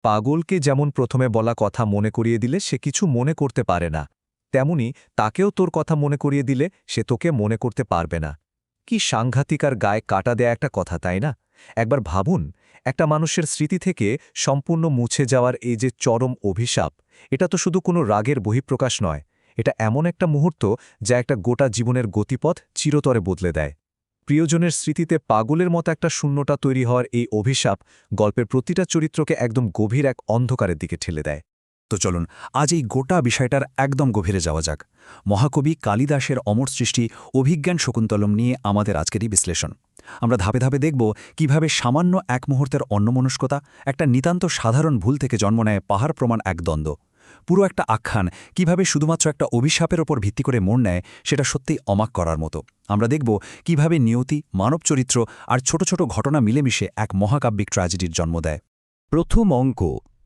পাগলকে যেমন প্রথমে বলা কথা মনে করিয়ে দিলে সে কিছু মনে করতে পারে না, তেমনি তাকেও তোর কথা মনে করিয়ে দিলে সে তোকে মনে করতে পারবে না। কি সাংঘাতিক আর গায়ে কাটা দেয়া একটা কথা, তাই না? একবার ভাবুন, একটা মানুষের স্মৃতি থেকে সম্পূর্ণ মুছে যাওয়ার এই যে চরম অভিশাপ, এটা তো শুধু কোনো রাগের বহিঃপ্রকাশ নয়, এটা এমন একটা মুহূর্ত যা একটা গোটা জীবনের গতিপথ চিরতরে বদলে দেয়। প্রিয়জনের স্মৃতিতে পাগলের মতো একটা শূন্যতা তৈরি হওয়ার এই অভিশাপ গল্পের প্রতিটা চরিত্রকে একদম গভীর এক অন্ধকারের দিকে ঠেলে দেয়। তো চলুন আজ এই গোটা বিষয়টার একদম গভীরে যাওয়া যাক। মহাকবি কালিদাসের অমর সৃষ্টি অভিজ্ঞান শকুন্তলম নিয়ে আমাদের আজকেরই বিশ্লেষণ। আমরা ধাপে ধাপে দেখব কিভাবে সামান্য এক মুহূর্তের অন্যমনস্কতা একটা নিতান্ত সাধারণ ভুল থেকে জন্ম নেয় পাহাড় প্রমাণ এক দ্বন্দ্ব। পুরো একটা আখ্যান কিভাবে শুধুমাত্র একটা অভিশাপের ওপর ভিত্তি করে মোড় নেয়, সেটা সত্যিই অবাক করার মতো। আমরা দেখব কিভাবে নিয়তি, মানব চরিত্র আর ছোট ছোট ঘটনা মিলেমিশে এক মহাকাব্যিক ট্র্যাজেডির জন্ম দেয়। প্রথম অঙ্ক,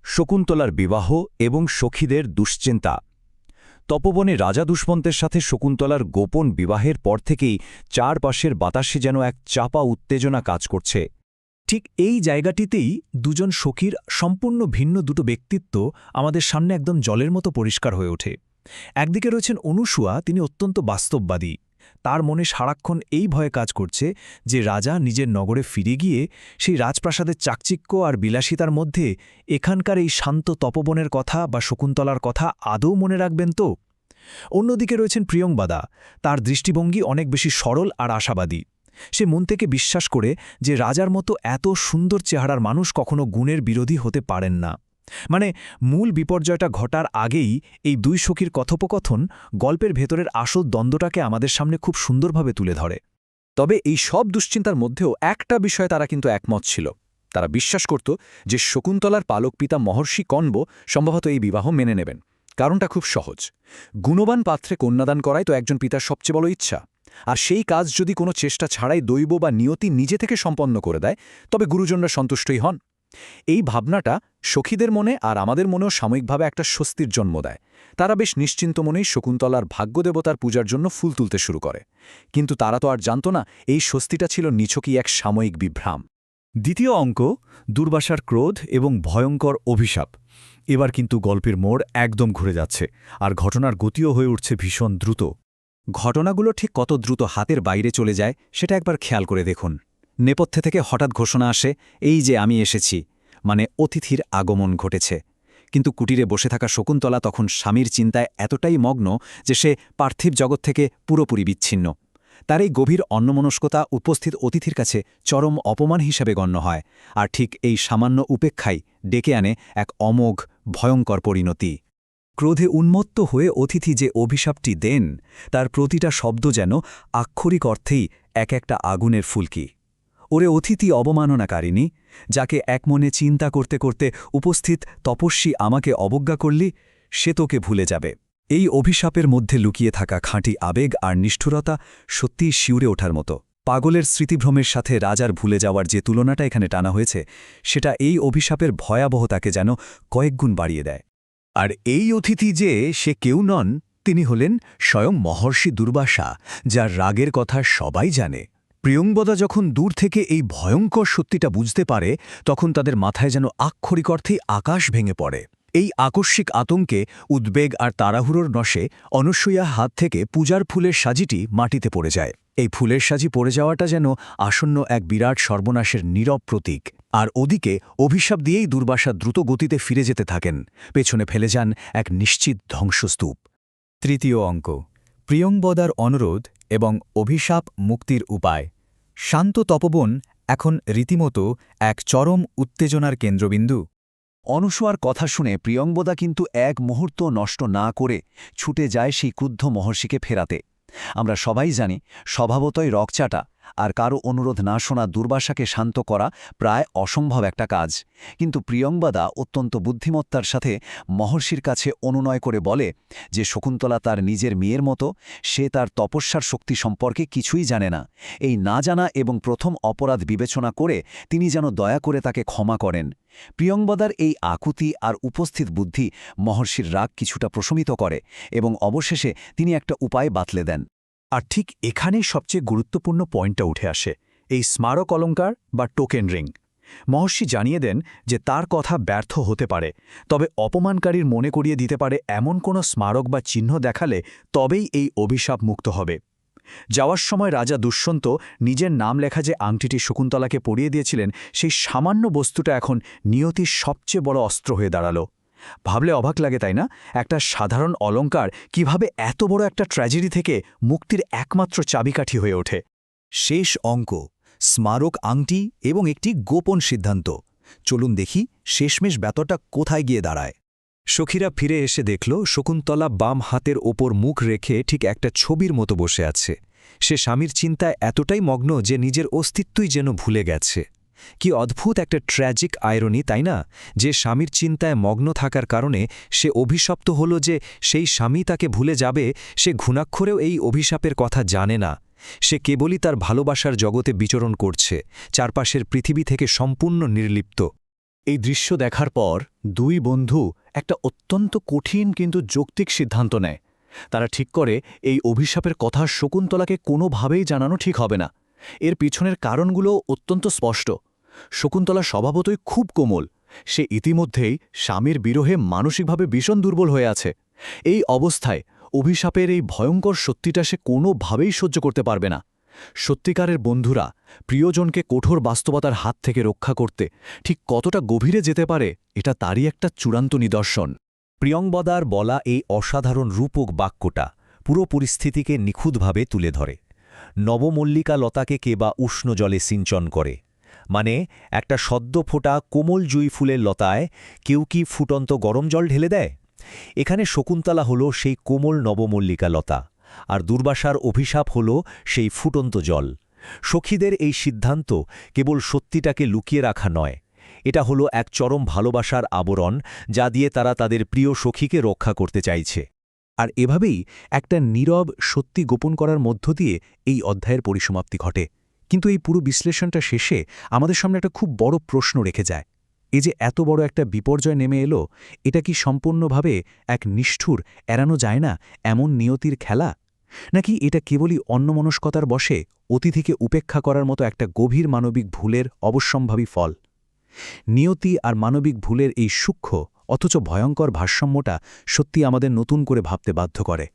শকুন্তলার বিবাহ এবং সখীদের দুশ্চিন্তা। তপবনে রাজা দুষ্মন্তের সাথে শকুন্তলার গোপন বিবাহের পর থেকেই চারপাশের বাতাসে যেন এক চাপা উত্তেজনা কাজ করছে। ঠিক এই জায়গাটিতেই দুজন সখীর সম্পূর্ণ ভিন্ন দুটো ব্যক্তিত্ব আমাদের সামনে একদম জলের মতো পরিষ্কার হয়ে ওঠে। একদিকে রয়েছেন অনুসূয়া, তিনি অত্যন্ত বাস্তববাদী। তার মনে সারাক্ষণ এই ভয়ে কাজ করছে যে রাজা নিজের নগরে ফিরে গিয়ে সেই রাজপ্রাসাদের চাকচিক্য আর বিলাসিতার মধ্যে এখানকার এই শান্ত তপবনের কথা বা শকুন্তলার কথা আদৌ মনে রাখবেন তো। অন্যদিকে রয়েছেন প্রিয়ংবদা, তার দৃষ্টিভঙ্গি অনেক বেশি সরল আর আশাবাদী। সে মন থেকে বিশ্বাস করে যে রাজার মতো এত সুন্দর চেহারার মানুষ কখনো গুণের বিরোধী হতে পারেন না। মানে মূল বিপর্যয়টা ঘটার আগেই এই দুই সখীর কথোপকথন গল্পের ভেতরের আসল দ্বন্দ্বটাকে আমাদের সামনে খুব সুন্দরভাবে তুলে ধরে। তবে এই সব দুশ্চিন্তার মধ্যেও একটা বিষয়ে তারা কিন্তু একমত ছিল। তারা বিশ্বাস করত যে শকুন্তলার পালক পিতা মহর্ষি কণ্ব সম্ভবত এই বিবাহ মেনে নেবেন। কারণটা খুব সহজ, গুণবান পাত্রে কন্যাদান করাই তো একজন পিতার সবচেয়ে বড় ইচ্ছা। আর সেই কাজ যদি কোনো চেষ্টা ছাড়াই দৈব বা নিয়তি নিজে থেকে সম্পন্ন করে দেয়, তবে গুরুজনরা সন্তুষ্টই হন। এই ভাবনাটা সখীদের মনে আর আমাদের মনেও সাময়িকভাবে একটা স্বস্তির জন্ম দেয়। তারা বেশ নিশ্চিন্ত মনেই শকুন্তলার ভাগ্যদেবতার পূজার জন্য ফুল তুলতে শুরু করে। কিন্তু তারা তো আর জানত না এই স্বস্তিটা ছিল নিছকই এক সাময়িক বিভ্রাম। দ্বিতীয় অঙ্ক, দুর্বাসার ক্রোধ এবং ভয়ঙ্কর অভিশাপ। এবার কিন্তু গল্পের মোড় একদম ঘুরে যাচ্ছে, আর ঘটনার গতিও হয়ে উঠছে ভীষণ দ্রুত। ঘটনাগুলো ঠিক কত দ্রুত হাতের বাইরে চলে যায় সেটা একবার খেয়াল করে দেখুন। নেপথ্যে থেকে হঠাৎ ঘোষণা আসে, এই যে আমি এসেছি, মানে অতিথির আগমন ঘটেছে। কিন্তু কুটিরে বসে থাকা শকুন্তলা তখন স্বামীর চিন্তায় এতটাই মগ্ন যে সে পার্থিব জগৎ থেকে পুরোপুরি বিচ্ছিন্ন। তার এই গভীর অন্যমনস্কতা উপস্থিত অতিথির কাছে চরম অপমান হিসেবে গণ্য হয়, আর ঠিক এই সামান্য উপেক্ষাই ডেকে আনে এক অমোঘ ভয়ঙ্কর পরিণতি। ক্রোধে উন্মত্ত হয়ে অতিথি যে অভিশাপটি দেন, তার প্রতিটা শব্দ যেন আক্ষরিক অর্থেই এক একটা আগুনের ফুলকি। ওরে অতিথি অবমাননাকারিণী, যাকে একমনে চিন্তা করতে করতে উপস্থিত তপস্বী আমাকে অবজ্ঞা করলি, সে তোকে ভুলে যাবে। এই অভিশাপের মধ্যে লুকিয়ে থাকা খাঁটি আবেগ আর নিষ্ঠুরতা সত্যিই শিউরে ওঠার মতো। পাগলের স্মৃতিভ্রমের সাথে রাজার ভুলে যাওয়ার যে তুলনাটা এখানে টানা হয়েছে, সেটা এই অভিশাপের ভয়াবহতাকে যেন কয়েকগুণ বাড়িয়ে দেয়। আর এই অতিথি যে সে কেউ নন, তিনি হলেন স্বয়ং মহর্ষি দুর্বাসা, যার রাগের কথা সবাই জানে। প্রিয়ংবদা যখন দূর থেকে এই ভয়ঙ্কর সত্যিটা বুঝতে পারে, তখন তাদের মাথায় যেন আক্ষরিক অর্থেই আকাশ ভেঙে পড়ে। এই আকস্মিক আতঙ্কে, উদ্বেগ আর তাড়াহুড়োর নশে অনসূয়া হাত থেকে পূজার ফুলের সাজিটি মাটিতে পড়ে যায়। এই ফুলের সাজি পড়ে যাওয়াটা যেন আসন্ন এক বিরাট সর্বনাশের নীরব প্রতীক। আর ওদিকে অভিশাপ দিয়েই দুর্বাসা দ্রুত গতিতে ফিরে যেতে থাকেন, পেছনে ফেলে যান এক নিশ্চিত ধ্বংসস্তূপ। তৃতীয় অঙ্ক, প্রিয়ংবদার অনুরোধ এবং অভিশাপ মুক্তির উপায়। শান্ত তপবন এখন রীতিমতো এক চরম উত্তেজনার কেন্দ্রবিন্দু। অনুসূয়ার কথা শুনে প্রিয়ংবদা কিন্তু এক মুহূর্ত নষ্ট না করে ছুটে যায় সেই ক্রুদ্ধ মহর্ষিকে ফেরাতে। আমরা সবাই জানি, স্বভাবতই রকচাটা, আর কারো অনুরোধ না শোনা দুর্বাসাকে শান্ত করা প্রায় অসম্ভব একটা কাজ। কিন্তু প্রিয়ংবদা অত্যন্ত বুদ্ধিমত্তার সাথে মহর্ষির কাছে অনুনয় করে বলে যে শকুন্তলা তার নিজের মেয়ের মতো, সে তার তপস্যার শক্তি সম্পর্কে কিছুই জানে না। এই না জানা এবং প্রথম অপরাধ বিবেচনা করে তিনি যেন দয়া করে তাকে ক্ষমা করেন। প্রিয়ংবদার এই আকুতি আর উপস্থিত বুদ্ধি মহর্ষির রাগ কিছুটা প্রশমিত করে এবং অবশেষে তিনি একটা উপায় বাতলে দেন। আর ঠিক এখানেই সবচেয়ে গুরুত্বপূর্ণ পয়েন্টটা উঠে আসে, এই স্মারক অলঙ্কার বা টোকেন রিং। মহর্ষি জানিয়ে দেন যে তার কথা ব্যর্থ হতে পারে, তবে অপমানকারীর মনে করিয়ে দিতে পারে এমন কোনো স্মারক বা চিহ্ন দেখালে তবেই এই অভিশাপ মুক্ত হবে। যাওয়ার সময় রাজা দুষ্যন্ত নিজের নাম লেখা যে আংটিটি শকুন্তলাকে পরিয়ে দিয়েছিলেন, সেই সামান্য বস্তুটা এখন নিয়তির সবচেয়ে বড় অস্ত্র হয়ে দাঁড়াল। ভাবলে অবাক লাগে, তাই না? একটা সাধারণ অলংকার কিভাবে এত বড় একটা ট্র্যাজেডি থেকে মুক্তির একমাত্র চাবিকাঠি হয়ে ওঠে। শেষ অঙ্ক, স্মারক আংটি এবং একটি গোপন সিদ্ধান্ত। চলুন দেখি শেষমেশ ব্যাপারটা কোথায় গিয়ে দাঁড়ায়। সখীরা ফিরে এসে দেখল শকুন্তলা বাম হাতের ওপর মুখ রেখে ঠিক একটা ছবির মতো বসে আছে। সে স্বামীর চিন্তায় এতটাই মগ্ন যে নিজের অস্তিত্বই যেন ভুলে গেছে। কি অদ্ভুত একটা ট্র্যাজিক আয়রনি, তাই না? যে স্বামীর চিন্তায় মগ্ন থাকার কারণে সে অভিশপ্ত হল, যে সেই স্বামী তাকে ভুলে যাবে, সে ঘুণাক্ষরেও এই অভিশাপের কথা জানে না। সে কেবলই তার ভালোবাসার জগতে বিচরণ করছে, চারপাশের পৃথিবী থেকে সম্পূর্ণ নির্লিপ্ত। এই দৃশ্য দেখার পর দুই বন্ধু একটা অত্যন্ত কঠিন কিন্তু যৌক্তিক সিদ্ধান্ত নেয়। তারা ঠিক করে এই অভিশাপের কথা শকুন্তলাকে কোনোভাবেই জানানো ঠিক হবে না। এর পিছনের কারণগুলো অত্যন্ত স্পষ্ট। শকুন্তলা স্বভাবতই খুব কোমল, সে ইতিমধ্যেই স্বামীর বিরহে মানসিকভাবে ভীষণ দুর্বল হয়ে আছে। এই অবস্থায় অভিশাপের এই ভয়ঙ্কর সত্যিটা সে কোনোভাবেই সহ্য করতে পারবে না। সত্যিকারের বন্ধুরা প্রিয়জনকে কঠোর বাস্তবতার হাত থেকে রক্ষা করতে ঠিক কতটা গভীরে যেতে পারে, এটা তারই একটা চূড়ান্ত নিদর্শন। প্রিয়ংবদার বলা এই অসাধারণ রূপক বাক্যটা পুরো পরিস্থিতিকে নিখুঁতভাবে তুলে ধরে। নবমল্লিকা লতাকে কে বা উষ্ণ জলে সিঞ্চন করে, মানে একটা সদ্য ফোটা কোমল জুঁই ফুলের লতায় কেউ কি ফুটন্ত গরম জল ঢেলে দেয়? এখানে শকুন্তলা হল সেই কোমল নবমল্লিকা লতা, আর দুর্বাসার অভিশাপ হল সেই ফুটন্ত জল। সখীদের এই সিদ্ধান্ত কেবল সত্যিটাকে লুকিয়ে রাখা নয়, এটা হলো এক চরম ভালোবাসার আবরণ, যা দিয়ে তারা তাদের প্রিয় সখীকে রক্ষা করতে চাইছে। আর এভাবেই একটা নীরব সত্যি গোপন করার মধ্য দিয়ে এই অধ্যায়ের পরিসমাপ্তি ঘটে। কিন্তু এই পুরো বিশ্লেষণটা শেষে আমাদের সামনে একটা খুব বড় প্রশ্ন রেখে যায়। এই যে এত বড় একটা বিপর্যয় নেমে এলো, এটা কি সম্পূর্ণভাবে এক নিষ্ঠুর, এড়ানো যায় না এমন নিয়তির খেলা, নাকি এটা কেবলই অন্যমনস্কতার বশে অতিথিকে উপেক্ষা করার মতো একটা গভীর মানবিক ভুলের অবশ্যম্ভাবী ফল? নিয়তি আর মানবিক ভুলের এই সূক্ষ্ম অথচ ভয়ঙ্কর ভারসাম্যটা সত্যি আমাদের নতুন করে ভাবতে বাধ্য করে।